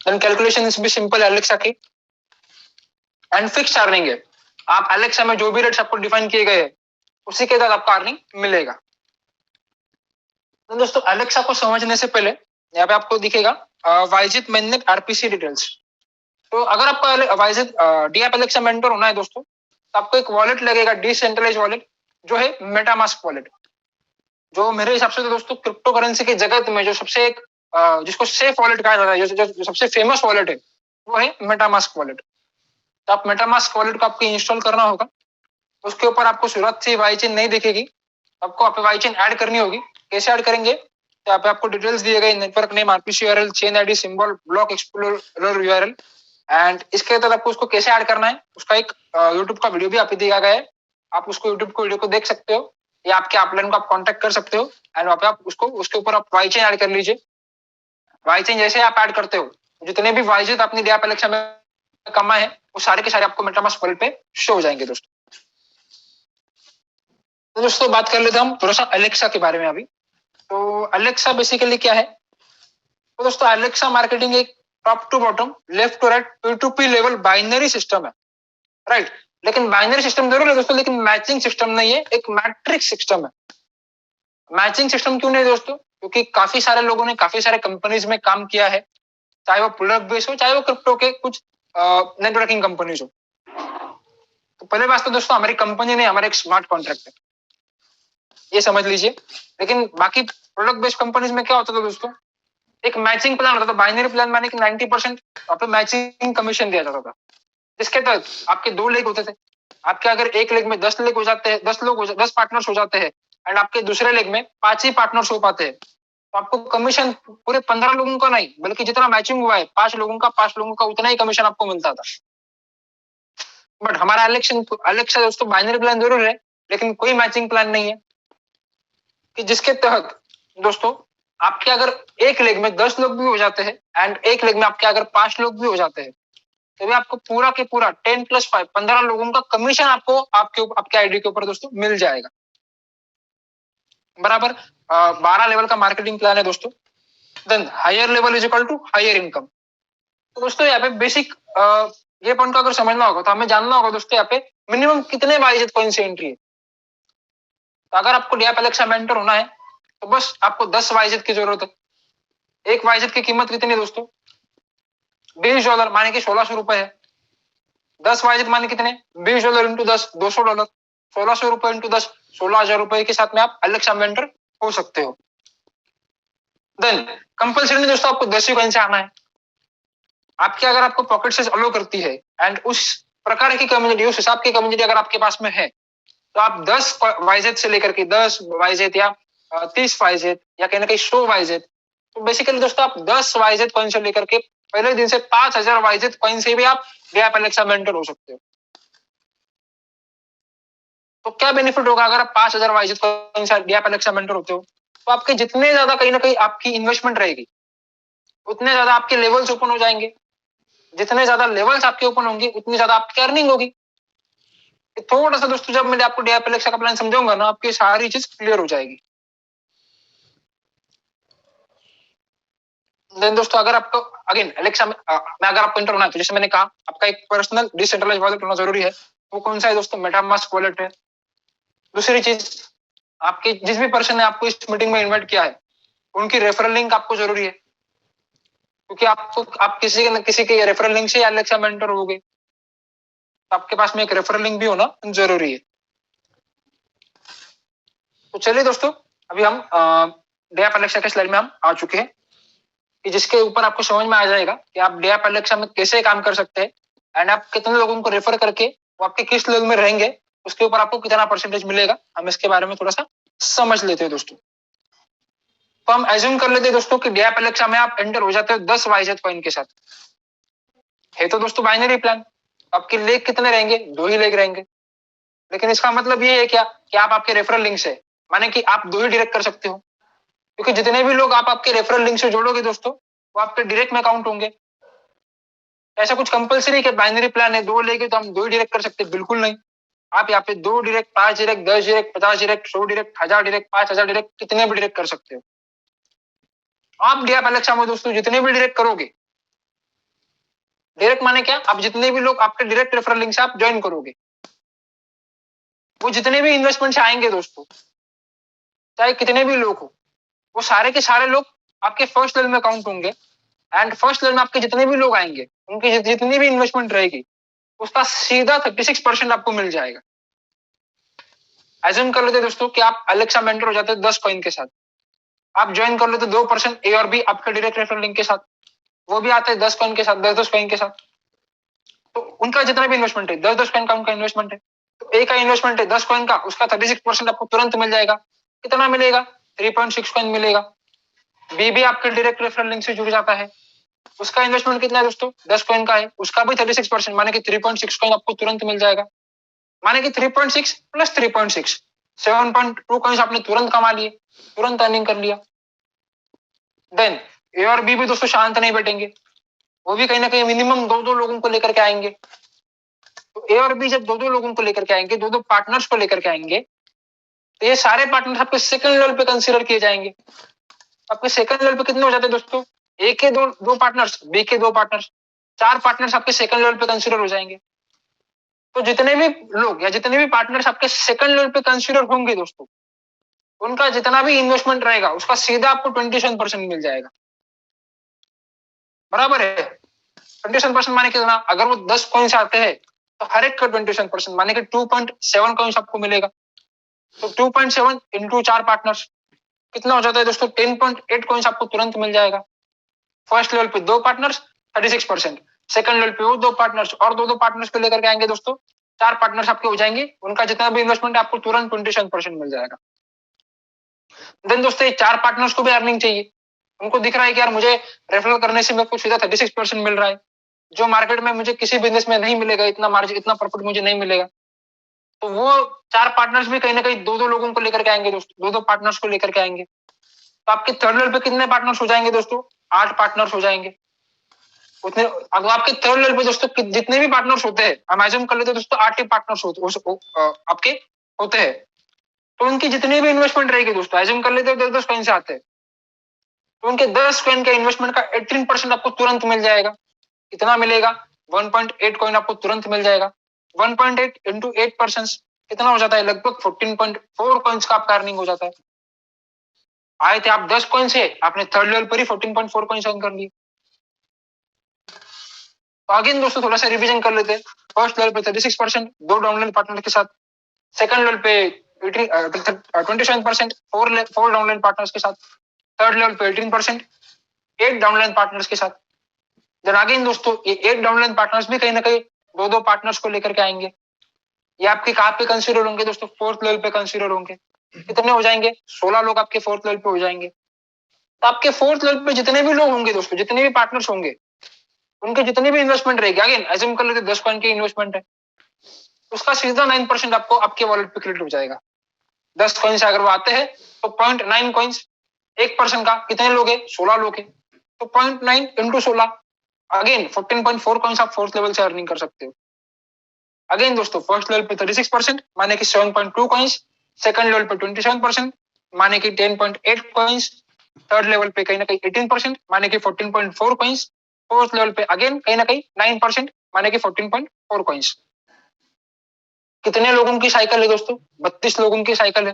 देन कैलकुलेशन भी सिंपल है एलेक्सा की, एंड फिक्स अर्निंग है। आप एलेक्सा में जो भी रेट्स आपको डिफाइन किए गए हैं, उसी के तहत आपका अर्निंग मिलेगा। तो दोस्तों एलेक्सा को समझने से पहले यहाँ पे आपको दिखेगा वाइजेट मेननेट आरपीसी डिटेल्स। तो अगर आपको वाइजेट डीएप एलेक्सा मेंटर होना है दोस्तों, तो आपको एक वॉलेट लगेगा, डिसेंट्रलाइज वॉलेट, जो है मेटामास्क वॉलेट। जो मेरे हिसाब से तो दोस्तों क्रिप्टो करेंसी की जगत में जो सबसे एक जिसको सेफ वॉलेट कहा जाता है, जो सबसे फेमस वॉलेट है, वो है मेटामास्क वॉलेट। तो आप मेटामास्क वॉलेट को आपको इंस्टॉल करना होगा। उसके ऊपर आपको सूरत से वाई चेन नहीं दिखेगी, आपको आप वाई चेन ऐड करनी होगी। कैसे ऐड करेंगे, तो यहाँ पे आपको डिटेल्स दिए गए, network name, RPC URL, chain ID, symbol, block explorer URL, and इसके तहत आपको उसको कैसे ऐड करना है, उसका एक यूट्यूब का वीडियो भी आपको दिया गया है। आप उसको यूट्यूब को वीडियो को देख सकते हो, या आपके अपलाइन को आप कांटेक्ट कर सकते हो, एंड वहाँ पे आप उसको उसके ऊपर आप वाई चेन ऐड कर लीजिए। वाई चेन जैसे आप ऐड करते हो, जितने भी वाइजेट आपने डीएप एलेक्सा में कमाए हैं, वो सारे के सारे आपको मेटामास्क वॉलेट पे शो हो जाएंगे दोस्तों। तो दोस्तों बात कर लेते हैं हम थोड़ा सा अलेक्सा के बारे में अभी। तो अलेक्सा बेसिकली क्या है, तो दोस्तों अलेक्सा मार्केटिंग एक top to bottom, left to right, P to P level binary system है, राइट। लेकिन बाइनरी सिस्टम जरूर है दोस्तों, लेकिन मैचिंग सिस्टम नहीं है, एक मैट्रिक्स सिस्टम है। मैचिंग सिस्टम क्यों नहीं दोस्तों, क्योंकि काफी सारे लोगों ने काफी सारे कंपनीज में काम किया है, चाहे वो प्रोडक्ट बेस्ड हो, चाहे वो क्रिप्टो के कुछ नेटवर्किंग कंपनीज हो। तो पहले बात तो दोस्तों हमारी कंपनी नहीं, हमारा एक स्मार्ट कॉन्ट्रैक्ट है, ये समझ लीजिए। लेकिन बाकी प्रोडक्ट बेस्ड कंपनीज में क्या होता था दोस्तों, एक मैचिंग प्लान होता था। बाइनरी प्लान माने कि 90% आपको मैचिंग कमीशन दिया जाता था, जिसके तहत आपके 2 लेग होते थे। आपके अगर एक लेग में 10 लेग हो जाते हैं, 10 पार्टनर्स हो जाते हैं, एंड आपके दूसरे लेग में 5 ही पार्टनर्स हो पाते हैं, तो आपको कमीशन पूरे 15 लोगों का नहीं, बल्कि जितना मैचिंग हुआ है 5 लोगों का उतना ही कमीशन आपको मिलता था। बट हमारा अलेक्सा दोस्तों बाइनरी प्लान जरूर है, लेकिन कोई मैचिंग प्लान नहीं है, कि जिसके तहत दोस्तों आपके अगर एक लेग में 10 लोग भी हो जाते हैं, एंड एक लेग में आपके अगर 5 लोग भी हो जाते हैं, तो भी आपको पूरा के पूरा 10 + 5 15 लोगों का कमीशन आपको आपके आईडी के ऊपर दोस्तों मिल जाएगा। बराबर 12 लेवल का मार्केटिंग प्लान है दोस्तों। Then higher level is equal to higher income. तो दोस्तों यहाँ पे बेसिक ये पॉइंट को अगर समझना होगा, तो हमें जानना होगा दोस्तों यहाँ पे मिनिमम कितने वाइजेट कॉइन से एंट्री है। तो अगर आपको डीएप एलेक्सा मेंटर होना है, तो बस आपको 10 वाइजेट की जरूरत है। एक वाइजेट की कीमत कितनी है दोस्तों, $20 माने कि $1600 है। 10 वाइजेट माने कितने, $20 इंटू 10 $200, $1600 इंटू 10 ₹16,000 के साथ में आप एलेक्सा मेंटर हो सकते हो। देन कंपल्सरी दोस्तों आपको 10 ही कॉइन से आना है। आपकी अगर आपको पॉकेट से अलो करती है, एंड उस प्रकार की कम्युनिटी, उस हिसाब की कम्युनिटी अगर आपके पास में है, तो आप 10 वाइजेट से लेकर के 10 वाइजेट या 30 वाइजेट या कहीं ना कहीं 100 वाइजेट, तो बेसिकली दोस्तों आप 10 वाईजेड कॉइन से लेकर के पहले दिन से 5000 वाईजेड कॉइन से भी आप डीएप एलेक्सा मेंटर हो सकते हो। तो क्या बेनिफिट होगा अगर आप 5000 वाईजेड कॉइन से डीएप एलेक्सा मेंटर होते हो? तो आपके जितने ज्यादा कहीं ना कहीं आपकी इन्वेस्टमेंट रहेगी, उतने ज्यादा आपके लेवल्स ओपन हो जाएंगे। जितने ज्यादा लेवल्स आपके ओपन होंगे, उतनी ज्यादा आपकी अर्निंग होगी। थोड़ा सा दोस्तों जब मैं आपको डीएप एलेक्सा का प्लान समझाऊंगा ना, आपकी सारी चीज क्लियर हो जाएगी। देन दोस्तों अगर आपको अगेन एलेक्सा में अगर आपको इंटर होना है, तो जैसे मैंने कहा आपका एक पर्सनल डिसेंट्रलाइज्ड वॉलेट होना जरूरी है। वो कौन सा है दोस्तों? मेटामास्क वॉलेट है। दूसरी चीज, आपके जिस भी पर्सन ने आपको इस मीटिंग में इन्वाइट किया है, उनकी रेफरल लिंक आपको जरूरी है, क्योंकि आप किसी न किसी के रेफरल लिंक से एलेक्सा मेंटर होगे, तो आपके पास में एक रेफरल लिंक भी होना जरूरी है। तो चलिए दोस्तों, अभी हम डीएप एलेक्सा के स्लाइड में हम आ चुके हैं, कि जिसके ऊपर आपको समझ में आ जाएगा कि आप डीएप एलेक्सा में कैसे काम कर सकते हैं, एंड आप कितने लोगों को रेफर करके वो आपके किस लेवल में रहेंगे, उसके ऊपर आपको कितना परसेंटेज मिलेगा। हम इसके बारे में थोड़ा सा समझ लेते हैं दोस्तों। तो हम एज्यूम कर लेते हैं दोस्तों कि डीएप एलेक्सा में आप एंटर हो जाते हो 10 वाईजेड कॉइन के साथ। है तो दोस्तों बाइनरी प्लान। आपके लेग कितने रहेंगे? 2 ही लेग रहेंगे। लेकिन इसका मतलब ये है क्या कि आप आपके रेफरल लिंक से, माने कि आप 2 ही डायरेक्ट कर सकते हो, क्योंकि जितने भी लोग आप आपके रेफरल लिंक से जोड़ोगे दोस्तों, वो आपके डायरेक्ट में काउंट होंगे। ऐसा कुछ कंपलसरी कि बाइनरी प्लान है 2 लेके तो हम 2 ही डायरेक्ट कर सकते हैं, बिल्कुल नहीं। आप यहाँ पे 2 direct, 5 direct, 10 direct, 50 direct, 100 direct, 1000 direct, 5000 direct, कितने भी डायरेक्ट कर सकते हो। आप डीएप एलेक्सा में दोस्तों जितने भी डायरेक्ट करोगे, डायरेक्ट माने क्या, आप जितने भी लोग आपके डायरेक्ट रेफरल लिंक से आप ज्वाइन करोगे, वो जितने भी इन्वेस्टमेंट से आएंगे दोस्तों, चाहे कितने भी लोग हो, वो सारे के सारे लोग आपके फर्स्ट लेवल में काउंट होंगे। एंड फर्स्ट लेवल में आपके जितने भी लोग आएंगे, उनकी जितनी भी इन्वेस्टमेंट रहेगी, उसका सीधा 36% आपको मिल जाएगा। एज्यूम कर लेते दोस्तों कि आप एलेक्सा मेंटर हो जाते 10 कॉइन के साथ, आप ज्वाइन कर लेते 2% ए और बी आपके डायरेक्ट रेफरल लिंक के साथ, वो भी आते हैं 10 कॉइन के साथ, 10-10 कॉइन के साथ। तो उनका जितना भी इन्वेस्टमेंट है, 10-10 कॉइन का उनका इन्वेस्टमेंट है, तो ए का इन्वेस्टमेंट है 10 कॉइन का, उसका 36% आपको तुरंत मिल जाएगा। कितना मिलेगा? 3.6 कॉइन मिलेगा। बी भी आपके डायरेक्ट रेफरल लिंक से जुड़ जाता है, उसका इन्वेस्टमेंट कितना है दोस्तों? 10 कॉइन का है, उसका भी 36%, माने कि 3.6 कॉइन आपको तुरंत मिल जाएगा। माने कि 3.6 प्लस 3.6, 7.2 कॉइन्स आपने तुरंत कमा लिए, तुरंत अर्निंग कर लिया। देन ए और बी भी दोस्तों शांत नहीं बैठेंगे, वो भी कहीं ना कहीं मिनिमम 2-2 लोगों को लेकर के आएंगे। तो ए और बी जब 2-2 लोगों को लेकर के आएंगे, 2-2 पार्टनर्स को लेकर के आएंगे, तो ये सारे पार्टनर्स आपके सेकंड लेवल पे कंसीडर किए जाएंगे। आपके सेकंड लेवल पे कितने हो जाते हैं दोस्तों? ए के दो पार्टनर्स, बी के 2 पार्टनर्स, 4 पार्टनर्स आपके सेकंड लेवल पे कंसीडर हो जाएंगे। तो जितने भी लोग या जितने भी पार्टनर्स आपके सेकंड लेवल पे कंसीडर होंगे दोस्तों, उनका जितना भी इन्वेस्टमेंट रहेगा, उसका सीधा आपको 27% मिल जाएगा। बराबर है? 27% माने कितना? अगर वो 10 कॉइन्स आते हैं, तो हर एक का 27% माने कि 2.7 कॉइन्स आपको मिलेगा। तो 2.7 इंटू 4 पार्टनर्स कितना हो जाता है दोस्तों? 10.8 कॉइन्स आपको तुरंत मिल जाएगा। फर्स्ट लेवल पे 2 पार्टनर्स 36%, सेकंड लेवल पे वो 2 पार्टनर्स और 2-2 पार्टनर्स को लेकर के आएंगे दोस्तों, 4 पार्टनर्स आपके हो जाएंगे, उनका जितना भी इन्वेस्टमेंट आपको तुरंत 27% मिल जाएगा। देन दोस्तों ये 4 पार्टनर्स को भी अर्निंग चाहिए, उनको दिख रहा है कि यार मुझे रेफरल करने से मेरे को सीधा 36% मिल रहा है, जो मार्केट में मुझे किसी बिजनेस में नहीं मिलेगा, इतना मार्जिन, इतना प्रॉफिट मुझे नहीं मिलेगा। तो वो 4 पार्टनर्स भी कहीं ना कहीं 2-2 लोगों को लेकर के आएंगे दोस्तों, 2-2 पार्टनर्स को लेकर के आएंगे। तो आपके थर्ड लेवल पे कितने पार्टनर्स हो जाएंगे दोस्तों? 8 पार्टनर्स हो जाएंगे। उतने अगर आपके थर्ड लेवल पे दोस्तों जितने भी पार्टनर्स होते हैं, हम एज्यूम कर लेते हैं दोस्तों 8 ही पार्टनर्स आपके होते हैं, तो उनकी जितनी भी इन्वेस्टमेंट रहेगी दोस्तों, एज्यूम कर लेते हैं 10-10 कॉइन से आते हैं, तो उनके 10 कॉइन के इन्वेस्टमेंट का 18% आपको तुरंत मिल जाएगा। कितना मिलेगा? 1.8 कॉइन आपको तुरंत मिल जाएगा। 1.8 इंटू 8% कितना हो जाता है? लगभग 14.4 कॉइन्स का आपका अर्निंग हो जाता है। आए थे आप 10 कॉइन से, आपने थर्ड लेवल पर ही 14.4 कॉइन्स अर्न कर लिए। तो अगेन दोस्तों थोड़ा सा रिवीजन कर लेते हैं। फर्स्ट लेवल पे 36%, 2 डाउनलाइन पार्टनर के साथ। सेकंड लेवल पे 27%, 4 डाउनलाइन पार्टनर्स के साथ। थर्ड लेवल पे 18%, 8 डाउनलाइन पार्टनर्स के साथ। देन अगेन दोस्तों ये 8 डाउनलाइन पार्टनर्स भी कहीं ना कहीं 2-2 पार्टनर्स को लेकर के आएंगे। ये आपके कहाँ पे कंसीडर होंगे दोस्तों? फोर्थ लेवल पे कंसीडर होंगे। कितने हो जाएंगे? 16 लोग आपके फोर्थ लेवल पे हो जाएंगे। तो आपके फोर्थ लेवल पे जितने भी लोग होंगे दोस्तों, जितने भी पार्टनर्स होंगे, उनके जितनी भी इन्वेस्टमेंट रहेगी, अगेन एज्यूम कर लेते 10 कॉइन की इन्वेस्टमेंट है, उसका सीधा 9% आपको आपके वॉलेट पे क्रेडिट हो जाएगा। 10 कॉइन से अगर वो आते हैं तो 0.9 कॉइन्स, 1% का कितने लोग है, 16 लोग है, तो 0.9 इंटू 16, अगेन 14.4 कॉइन्स आप फोर्थ लेवल से अर्निंग कर सकते हो। अगेन दोस्तों फर्स्ट लेवल पे 36% माने कि 7.2 कॉइन्स, सेकंड लेवल पे 27% माने कि 10.8 कॉइन्स, थर्ड लेवल पे कहीं ना कहीं 18% माने कि 14.4 कॉइन्स, फोर्थ लेवल पे अगेन कहीं ना कहीं 9% माने कि 14.4 कॉइन्स। कितने लोगों की साइकिल है दोस्तों, 32 लोगों की साइकिल है।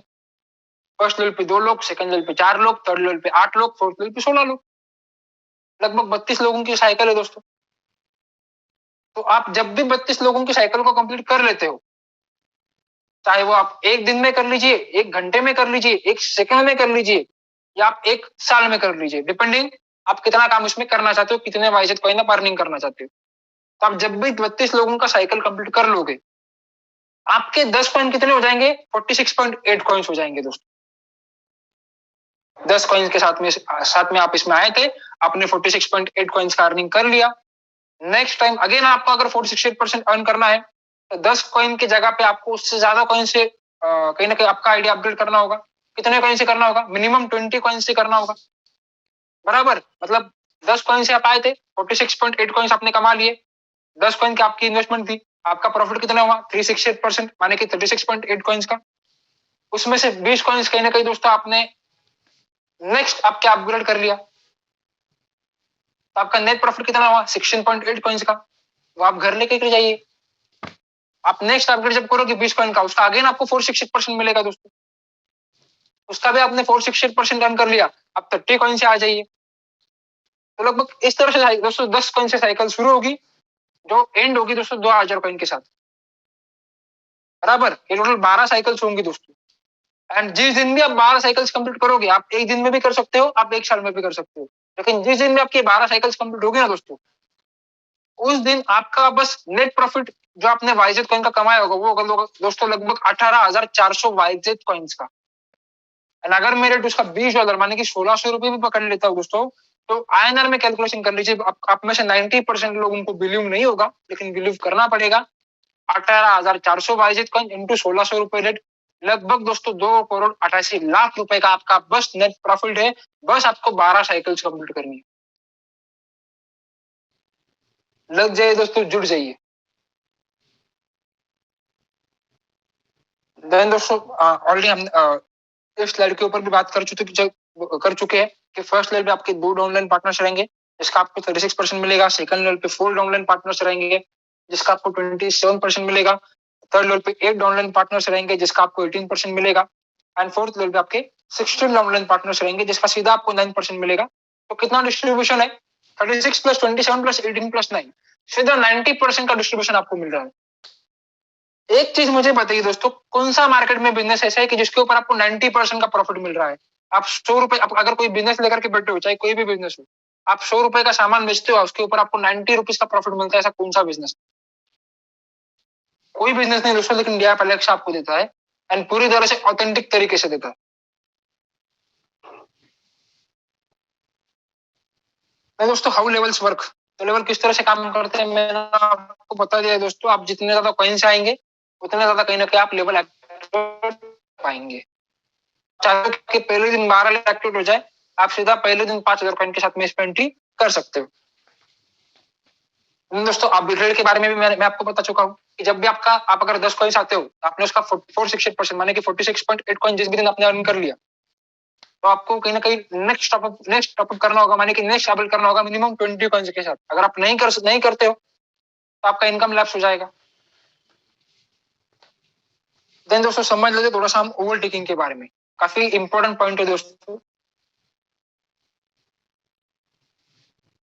फर्स्ट लेवल पे 2 लोग, सेकंड लेवल पे 4 लोग, थर्ड लेवल पे 8 लोग, फोर्थ लेवल पे 16 लोग, लगभग 32 लोगों की साइकिल है दोस्तों। तो आप जब भी 32 लोगों की साइकिल को कंप्लीट कर लेते हो, चाहे वो आप एक दिन में कर लीजिए, एक घंटे में कर लीजिए, एक सेकंड में कर लीजिए, या आप एक साल में कर लीजिए, डिपेंडिंग आप कितना काम उसमें करना चाहते हो, कितने वाइजेट कॉइन आप अर्निंग करना चाहते हो। तो आप जब भी 32 लोगों का साइकिल कंप्लीट कर लोगे, आपके 10 कॉइन कितने हो जाएंगे, 46.8 कॉइन्स हो जाएंगे दोस्तों। 10 कॉइन्स के साथ में आप इसमें आए थे, आपने 46.8 कॉइन्स का अर्निंग कर लिया। नेक्स्ट टाइम अगेन आपको अगर 46% अर्न करना है, तो 10 कॉइन की जगह पे आपको उससे ज्यादा कॉइन से कहीं ना कहीं आपका आइडिया अपग्रेड करना होगा। कितने कॉइन से करना होगा, मिनिमम 20 कॉइन से करना होगा, बराबर। मतलब 10 कॉइन से आप आए थे, 46.8 कॉइन्स आपने कमा लिए, 10 कॉइन की आपकी इन्वेस्टमेंट थी, आपका प्रॉफिट कितना हुआ, 368% माने कि 36.8 कॉइन्स का। उसमें से 20 कॉइन्स कहीं ना कहीं दोस्तों आपने नेक्स्ट आपके अपग्रेड कर लिया, तो आपका नेट प्रॉफिट कितना हुआ, 16.8 कॉइन्स का। वो आप घर लेके जाइए, आप नेक्स्ट अपग्रेड जब करोगे 20 कॉइन का, उसका अगेन आपको 468% मिलेगा दोस्तों, उसका भी आपने 468% अर्न कर लिया। अब 30 कॉइन से आ जाइए, तो लगभग इस तरह से दोस्तों 10 कॉइन से साइकिल शुरू होगी, जो एंड होगी दोस्तों 2000 कॉइन के साथ, बराबर। ये टोटल 12 साइकिल्स होंगी दोस्तों। एंड जिस दिन भी आप 12 साइकिल्स कंप्लीट करोगे, आप एक दिन में भी कर सकते हो, आप एक साल में भी कर सकते हो, लेकिन जिस दिन भी आपकी 12 साइकिल्स कंप्लीट होगी ना दोस्तों, उस दिन आपका बस नेट प्रॉफिट जो आपने वाइजेट कॉइन का कमाया होगा, वो होगा दोस्तों लगभग 18,400 वाइजेट कॉइन्स का। एंड अगर मेरे उसका $20 माने कि 1600 रुपए भी पकड़ लेता हूँ दोस्तों, तो आईएनआर में कैलकुलेशन कर लीजिए, आप में से 90% लोगों को बिलीव नहीं होगा, लेकिन बिलीव करना पड़ेगा। 18,400 वाइजेट कॉइन इंटू 1600 रुपए रेट, लगभग दोस्तों 2,88,00,000 रुपए का आपका बस नेट प्रॉफिट है। बस आपको 12 साइकिल्स कंप्लीट करनी है। लग जाइए दोस्तों, जुड़ जाइए। देन दोस्तों ऑलरेडी हम इस स्लाइड के ऊपर भी बात कर चुके हैं कि फर्स्ट लेवल पे आपके 2 डाउनलाइन पार्टनर्स रहेंगे, जिसका आपको 36% मिलेगा। सेकंड लेवल पे 4 डाउनलाइन पार्टनर्स रहेंगे, जिसका आपको 27% मिलेगा। थर्ड लेवल पे 8 डाउनलाइन पार्टनर्स रहेंगे, जिसका आपको 18% मिलेगा। एंड फोर्थ लेवल पे आपके 16 डाउनलाइन पार्टनर्स रहेंगे, जिसका सीधा आपको 9% मिलेगा। तो कितना डिस्ट्रीब्यूशन है, 36 प्लस 27 प्लस 18 प्लस 9, सीधा 90% का डिस्ट्रीब्यूशन आपको मिल रहा है। एक चीज मुझे बताइए दोस्तों, कौन सा मार्केट में बिजनेस ऐसा है कि जिसके ऊपर आपको 90% का प्रॉफिट मिल रहा है। आप 100 रुपए, अगर कोई बिजनेस लेकर के बैठे हो, चाहे कोई भी बिजनेस हो, आप 100 रुपए का सामान बेचते हो, उसके ऊपर आपको 90 रुपीज का प्रॉफिट मिलता है, ऐसा कौन सा बिजनेस? कोई बिजनेस नहीं दोस्तों, लेकिन डीआई पैलेक्स आपको देता है, एंड पूरी तरह से ऑथेंटिक तरीके से देता है। नहीं दोस्तों, हाउ लेवल्स वर्क, तो लेवल किस तरह से काम करते हैं मैंने आपको बता दिया है दोस्तों। आप जितने ज्यादा कॉइन्स आएंगे, उतने ज्यादा कहीं ना कहीं आप लेवल पाएंगे। चाहे कि पहले दिन 12 लाख एक्टिवेट हो जाए, आप सीधा पहले दिन 5,000 कॉइन के साथ में इसमें एंट्री कर सकते हो। दोस्तों आप बिटरेट के बारे में भी मैं आपको बता चुका हूँ कि जब भी आप अगर 10 कॉइन्स आते हो, आपने उसका 468% माने कि 46.8 कॉइन जिस भी दिन आपने अर्न कर लिया, तो आपको कहीं ना कहीं नेक्स्ट टॉपअप करना होगा, माने कि नेक्स्ट अपडेट करना होगा मिनिमम 20 कॉइन्स के साथ। अगर आप नहीं करते हो, तो आपका इनकम लैप्स हो जाएगा। देन दोस्तों समझ लेते थोड़ा सा हम ओवरटेकिंग के बारे में, काफी इंपॉर्टेंट पॉइंट है दोस्तों।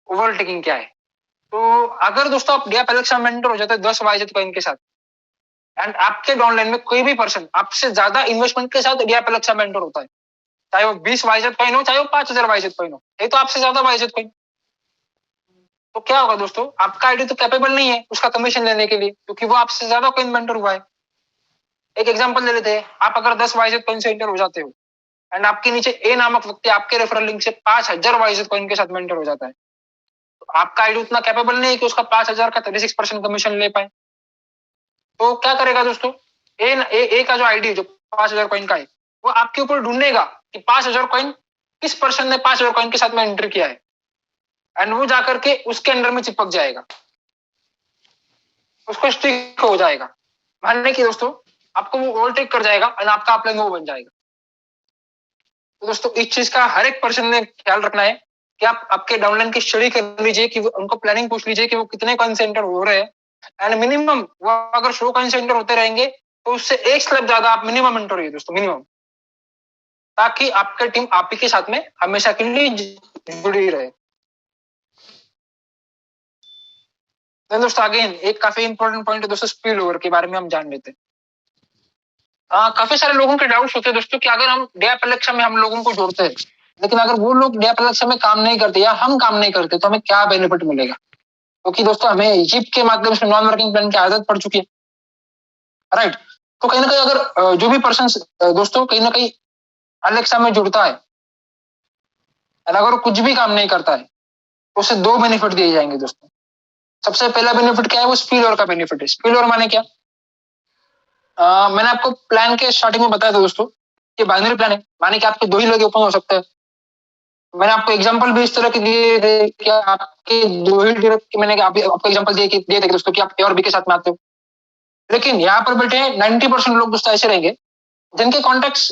ओवरटेकिंग क्या है? तो अगर दोस्तों आप डीआई पैलेक्स में मेंटर हो जाते हैं 10 वाइजेट कॉइन के साथ, एंड आपके डाउनलाइन में कोई भी पर्सन आपसे ज्यादा इन्वेस्टमेंट के साथ डीआई पैलेक्स में मेंटर होता है, चाहे वो 20 वाइजेट कॉइन हो, चाहे वो 5,000 वाइजेट कॉइन हो, ये तो आपसे ज्यादा वाइजेट कॉइन, तो क्या होगा दोस्तों, आपका आईडी तो कैपेबल नहीं है उसका कमीशन लेने के लिए, क्योंकि वो आपसे ज्यादा कॉइन मेंटर हुआ है। एक एग्जांपल ले लेते हैं, आप अगर 10 वाइजेट कॉइन से एंटर हो जाते हो, एंड आपके नीचे ए नामक व्यक्ति आपके रेफरल लिंक से 5,000 वाइजेट कॉइन के साथ मेंटर हो जाता है, तो आपका आईडी उतना कैपेबल नहीं है कि उसका 5,000 का 36% कमीशन ले पाए। तो क्या करेगा दोस्तों, ए का जो आईडी जो 5,000 कॉइन का है, वो आपके ऊपर ढूंढेगा कि 5,000 कॉइन किस पर्सन ने 5,000 कॉइन के साथ में एंट्री किया है, एंड वो जाकर के उसके अंडर में चिपक जाएगा, उसको स्टिक हो जाएगा, मानने की दोस्तों आपको वो ओवरटेक कर जाएगा एंड आपका अपलाइन वो बन जाएगा। तो दोस्तों इस चीज का हर एक पर्सन ने ख्याल रखना है कि आप आपके डाउनलाइन की स्टडी कर लीजिए, कि उनको प्लानिंग पूछ लीजिए कि वो कितने कॉइन सेंटर हो रहे हैं, एंड मिनिमम वो अगर 100 कॉइन सेंटर होते रहेंगे तो उससे एक स्टेप ज्यादा आप मिनिमम एंटर होइए दोस्तों, मिनिमम, ताकि आपका टीम आप ही के साथ में हमेशा के लिए जुड़ी रहे। दोस्तों अगेन एक काफी इंपॉर्टेंट पॉइंट है दोस्तों, स्पिल ओवर के बारे में हम जान लेते हैं। काफी सारे लोगों के डाउट्स होते हैं दोस्तों कि अगर हम डे परीक्षा में हम लोगों को जोड़ते हैं, लेकिन अगर वो लोग डे परीक्षा में काम नहीं करते या हम काम नहीं करते तो हमें क्या बेनिफिट मिलेगा, क्योंकि दोस्तों हमें इजिप्ट के माध्यम से नॉन वर्किंग प्लान की आदत पड़ चुकी है, राइट। तो कहीं ना कहीं अगर जो भी पर्सन दोस्तों कहीं ना कहीं अलेक्सा में जुड़ता है और अगर वो कुछ भी काम नहीं करता है तो उसे 2 बेनिफिट दिए जाएंगे दोस्तों। सबसे पहला बेनिफिट क्या है, वो स्पिल ओवर का बेनिफिट है। स्पिल ओवर माने क्या, मैंने आपको प्लान के स्टार्टिंग में बताया था दोस्तों, ये बाइनरी प्लान है, माने कि आपके 2 ही लोग ओपन हो सकते हैं। मैंने आपको एग्जांपल भी इस तरह के दिए थे कि आपके 2 ही डायरेक्ट, मैंने आपको एग्जांपल दिए थे दोस्तों कि आप ए और बी के साथ में आते हो, लेकिन यहाँ पर बेटे 90% लोग दोस्तों ऐसे रहेंगे जिनके कॉन्टेक्ट्स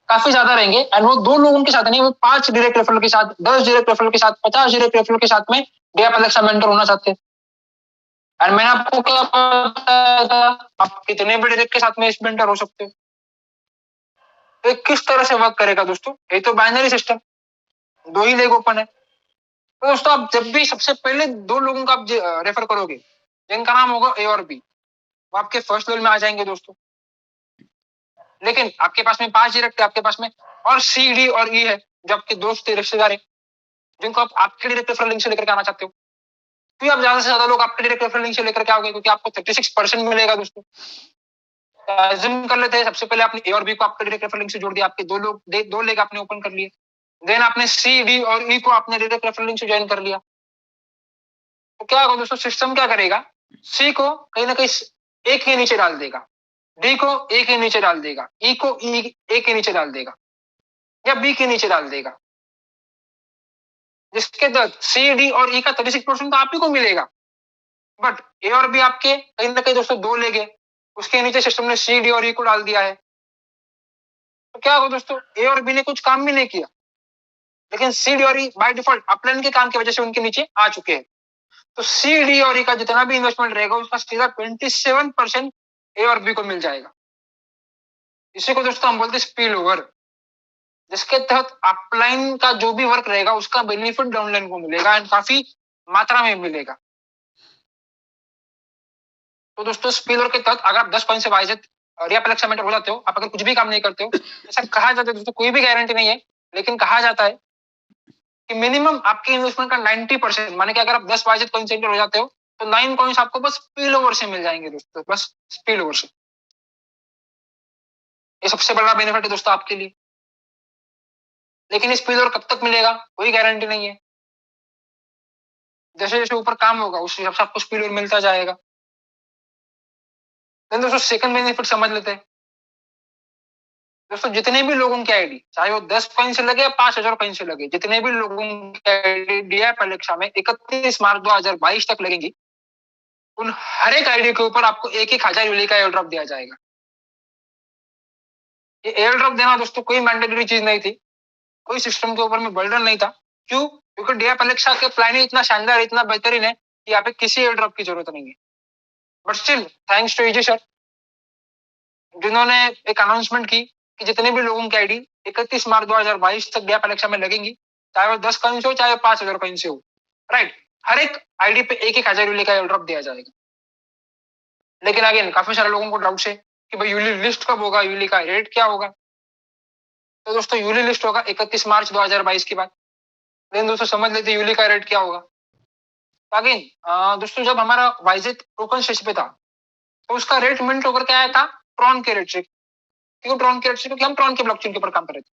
काफी ज्यादा रहेंगे, एंड वो 2 लोगों के साथ नहीं, वो 5 डायरेक्ट रेफरल के साथ, 10 डायरेक्ट रेफरल के साथ, 50 डायरेक्ट रेफरल के साथ में डे अलेक्सा मेंटर होना चाहते हैं। एंड मैंने आपको क्या बताया था, आप कितने भी डायरेक्ट के साथ में मेंटर हो सकते हो। तो किस तरह से वर्क करेगा दोस्तों, ये तो बाइनरी सिस्टम, 2 ही लेग ओपन है। तो दोस्तों आप जब भी सबसे पहले 2 लोगों का आप रेफर करोगे जिनका नाम होगा ए और बी, वो आपके फर्स्ट लेवल में आ जाएंगे दोस्तों। लेकिन आपके पास में 5 डायरेक्ट है आपके पास में, और सी डी और ई है जो आपके दोस्त रिश्तेदार है जिनको आप आपके डायरेक्ट रेफरल लिंक से लेकर के आना चाहते हो। तो आप ज्यादा से ज्यादा लोग आपके डायरेक्ट रेफरल लिंक से लेकर के आओगे, क्योंकि आपको 36% मिलेगा दोस्तों। अज्यूम कर लेते हैं सबसे पहले आपने ए और बी को आपके डायरेक्ट रेफरल लिंक से जोड़ दिया, आपके 2 लेग आपने ओपन कर लिए, देन आपने सी डी और ई को आपने डायरेक्ट रेफरल लिंक से ज्वाइन कर लिया। तो क्या होगा दोस्तों, सिस्टम क्या करेगा, सी को कहीं ना कहीं ए के नीचे डाल देगा, डी को ए के नीचे डाल देगा, ई को ए के नीचे डाल देगा, या बी के नीचे डाल देगा, जिसके तहत सी डी और ई का 36% तो आप ही को मिलेगा। बट ए और बी आपके कहीं ना कहीं दोस्तों 2 ले गए, उसके नीचे सिस्टम ने सी डी और ई को डाल दिया है। तो क्या होगा दोस्तों, ए और बी ने कुछ काम भी नहीं किया, लेकिन सी डी और ई बाय डिफॉल्ट अपलाइन के काम की वजह से उनके नीचे आ चुके हैं। तो सी डी और ई का जितना भी इन्वेस्टमेंट रहेगा उसका सीधा 27% ए और बी को मिल जाएगा। इसी को दोस्तों हम बोलते हैं स्पिल ओवर, जिसके तहत अपलाइन का जो भी वर्क रहेगा उसका बेनिफिट डाउनलाइन को मिलेगा, एंड काफी मात्रा में मिलेगा। तो दोस्तों स्पिल ओवर के तहत अगर आप 10 पॉइंट से वाइज रिया मेंटर हो जाते हो, आप अगर कुछ भी काम नहीं करते हो, ऐसा कहा जाता है दोस्तों, कोई भी गारंटी नहीं है, लेकिन कहा जाता है कि मिनिमम आपके इन्वेस्टमेंट का 90%, माने कि अगर आप 10 वाइज कॉइन सेंटर हो जाते हो तो 9 कॉइन्स आपको बस स्पिल ओवर से मिल जाएंगे दोस्तों, बस स्पिल ओवर से। ये सबसे बड़ा बेनिफिट है दोस्तों आपके लिए। लेकिन ये स्पिल ओवर कब तक मिलेगा कोई गारंटी नहीं है, जैसे जैसे ऊपर काम होगा उस हिसाब से आपको स्पिल ओवर मिलता जाएगा। दोस्तों सेकंड बेनिफिट समझ लेते हैं। दोस्तों जितने भी लोगों की आईडी, चाहे वो 10 कॉइन से लगे या 5,000 कॉइन से लगे, जितने भी लोगों की आईडी डीएफ परीक्षा में 31 मार्च 2022 तक लगेंगी, उन हर एक आईडी के ऊपर आपको 1,000 यूली का एयर ड्रॉप दिया जाएगा। ये एयर ड्रॉप देना दोस्तों कोई मैंडेटरी चीज नहीं थी, कोई सिस्टम के ऊपर में बर्डन नहीं था। क्यों? क्योंकि डीएफ परीक्षा के प्लान ही इतना शानदार, इतना बेहतरीन है कि यहाँ पे किसी एयर ड्रॉप की जरूरत नहीं है। But still thanks to easy sir, जिन्होंने एक अनाउंसमेंट की कि जितने भी लोगों की आईडी 31 मार्च 2022 तक डीएफ परीक्षा में लगेंगी, चाहे वो 10 कॉइन से हो चाहे 5,000 कॉइन से हो, राइट, हर एक आईडी पे 1,000 यूली का एयर ड्रॉप दिया जाएगा। लेकिन अगेन काफी सारे लोगों को डाउट है कि भाई यूली लिस्ट कब होगा, यूली का रेट क्या होगा। तो दोस्तों यूली लिस्ट होगा 31 मार्च 2022 के बाद। लेकिन दोस्तों समझ लेते यूली का रेट क्या होगा। अगेन दोस्तों जब हमारा वाइजेट टोकन स्टेज पे था तो उसका रेट मिंट होकर के आया था ट्रॉन के रेट से, क्यों ट्रॉन के रेट से? क्योंकि हम ट्रॉन के ब्लॉकचेन के ऊपर काम कर रहे थे।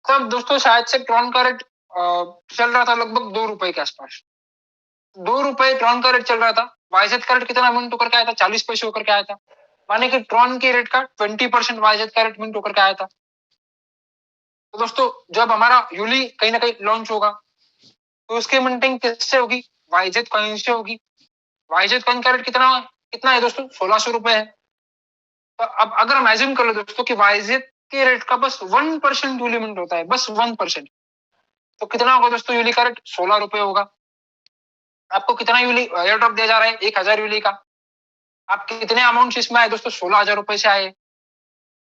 तब दोस्तों शायद से ट्रॉन का रेट चल रहा था लगभग 2 रुपए के आसपास। 2 रुपए ट्रॉन का रेट चल रहा था। वाईजेड का रेट कितना मिनट होकर के आया था? 40 पैसे होकर के आया था। माने कि ट्रॉन के रेट का 20% वाईजेड का रेट मिनट होकर के आया था। तो दोस्तों जब हमारा यूली कहीं ना कहीं लॉन्च होगा तो उसकी मिंटिंग किससे होगी? वाईजेड कॉइन से होगी। वाईजेड कॉइन का रेट कितना कितना है दोस्तों? 1600 रुपए है। तो अब अगर हम एज्यूम कर ले दोस्तों कि वाईजेड के रेट का बस 1% यूली मिंट होता है, बस 1%, तो कितना होगा दोस्तों? यूली का रेट 16 रुपए होगा। आपको कितना यूली एयर ड्रॉप दिया जा रहा है? 1000 यूली का। आप कितने अमाउंट इसमें आए दोस्तों? 16,000 रुपए से आए।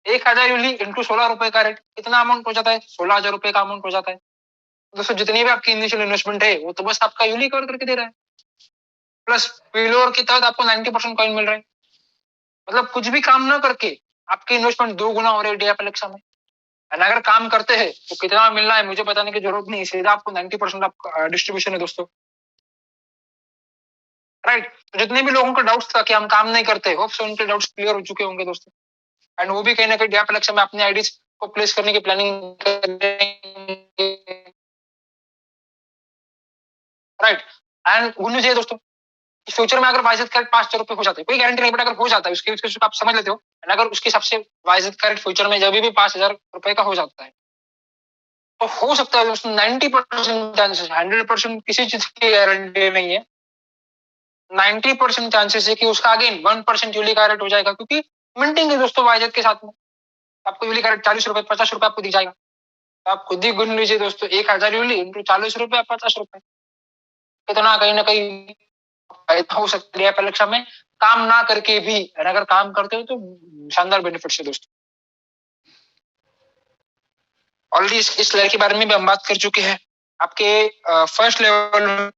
1000 यूली इंटू 16 रुपए का रेट कितना अमाउंट हो जाता है? 16,000 रुपए का अमाउंट हो जाता है। दोस्तों जितनी भी आपकी इनिशियल इन्वेस्टमेंट है वो तो बस आपका यूली कवर करके दे रहा है, प्लस पिलोर के तहत आपको 90% कॉइन मिल रहा है। मतलब कुछ भी काम ना करके आपकी इन्वेस्टमेंट 2 गुना हो रही है डीएफ एलेक्सा में। और अगर काम करते हैं तो कितना मिल रहा है मुझे बताने की जरूरत नहीं, सीधा आपको 90% आपका डिस्ट्रीब्यूशन है दोस्तों। राइट। तो जितने भी लोगों का डाउट्स था कि हम काम नहीं करते, होप सो उनके डाउट्स क्लियर हो चुके होंगे दोस्तों। एंड वो भी कहीं ना कहीं डीएफ एलेक्सा में अपने आईडीज को प्लेस करने की प्लानिंग करेंगे। राइट। एंड गुड न्यूज है दोस्तों, फ्यूचर में अगर वाइजेड का रेट 5,000 रुपए हो जाता है, कोई गारंटी नहीं, बट अगर हो जाता है उसके आप समझ लेते हो, अगर उसके हिसाब से वाइजेड का रेट फ्यूचर में जब भी 5,000 रुपए का हो जाता है तो हो सकता है दोस्तों 90% चांसेस, 100% किसी चीज की गारंटी नहीं है, 90% चांसेस है कि उसका अगेन 1% यूली का रेट हो जाएगा, क्योंकि मिंटिंग है दोस्तों वाइजेड के साथ में। आपको यूली का रेट 40 रुपए 50 रुपए आपको दी जाएगा। तो आप खुद ही गुन लीजिए दोस्तों, 1000 यूली इंटू 40 रुपए 50 रुपए, कितना कहीं ना कहीं फायदा हो सकता है परीक्षा में काम ना करके भी। अगर काम करते हो तो शानदार बेनिफिट है दोस्तों। ऑलरेडी इस लेयर के बारे में भी हम बात कर चुके हैं। आपके फर्स्ट लेवल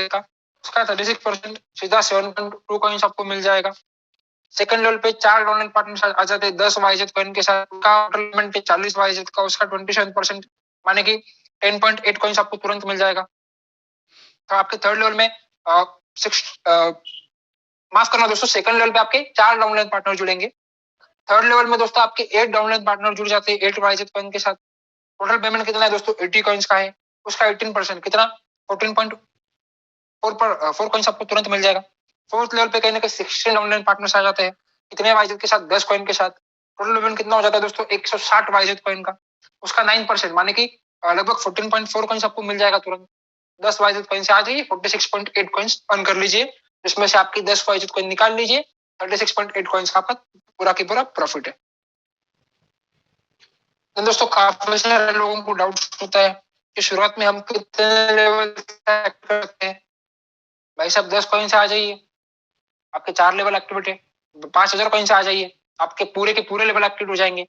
का उसका 36% सीधा 7.2 कॉइन्स आपको मिल जाएगा। सेकंड लेवल पे 4 ऑनलाइन पार्टनर्स आ जाते हैं 10 वाईजेड कॉइन के साथ, का पेमेंट पे 40 वाईजेड का, उसका 27%, माने कि 10.8 कॉइन्स आपको तुरंत मिल जाएगा। तो आपके थर्ड लेवल में माफ करना दोस्तों, सेकंड लेवल पे आपके 4 डाउनलाइन पार्टनर जुड़ेंगे। थर्ड लेवल में दोस्तों आपके 8 डाउनलाइन पार्टनर जुड़ जाते हैं 8 वाईजेड कॉइन के साथ। टोटल पेमेंट कितना है दोस्तों? 80 कॉइन्स का है, उसका 18% कितना 14.4 कॉइन्स आपको तुरंत मिल जाएगा। फोर्थ लेवल पे कहीं ना कहीं 16 डाउनलाइन पार्टनर्स आ जाते हैं, कितने वाईजेड के साथ? 10 कॉइन के साथ। टोटल पेमेंट कितना हो जाता है दोस्तों? 160 वाईजेड कॉइन का, उसका 9% माने कि लगभग 14.4 कॉइन्स आपको मिल जाएगा तुरंत। 10 वाईजेड कॉइन से आ जाइए, 46.8 कॉइन्स अर्न कर लीजिए, जिसमें से आपकी 10 वाईजेड कॉइन निकाल लीजिए, 36.8 कॉइन्स का आपका पूरा की पूरा प्रॉफिट है। तो दोस्तों काफी सारे लोगों को डाउट होता है कि शुरुआत में हम कितने लेवल करते हैं। भाई साहब 10 कॉइन से आ जाइए, आपके 4 लेवल एक्टिवेट है, 5,000 कॉइन से आ जाइए, आपके पूरे के पूरे लेवल एक्टिव हो जाएंगे,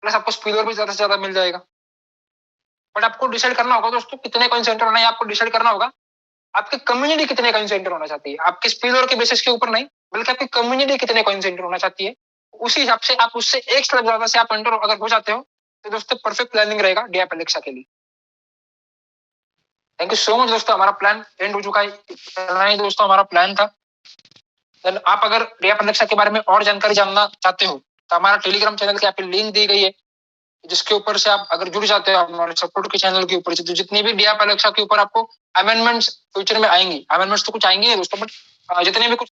प्लस आपको स्पीडर भी ज्यादा से ज्यादा मिल जाएगा। बट आपको डिसाइड करना होगा दोस्तों कितने कॉइन सेंटर होना है, आपको डिसाइड करना होगा आपकी कम्युनिटी कितने कॉइन सेंटर होना चाहती है, आपके स्पीडर के बेसिस के ऊपर नहीं, बल्कि आपकी कम्युनिटी कितने कॉइन सेंटर होना चाहती है। उसी हिसाब से आप उससे एक स्टेप ज्यादा से आप एंटर अगर हो जाते हो तो दोस्तों परफेक्ट प्लानिंग रहेगा डीएफ एलेक्सा के लिए। थैंक यू सो मच दोस्तों, हमारा प्लान एंड हो चुका है, इतना ही दोस्तों हमारा प्लान था। देन आप अगर डीएफ एलेक्सा के बारे में और जानकारी जानना चाहते हो तो हमारा टेलीग्राम चैनल की आप लिंक दी गई है, जिसके ऊपर से आप अगर जुड़ जाते हो हमारे सपोर्ट के चैनल के ऊपर से, तो जितनी भी डीएफ एलेक्सा के ऊपर आपको अमेंडमेंट्स फ्यूचर में आएंगी, अमेंडमेंट्स तो कुछ आएंगे दोस्तों, बट जितने भी कुछ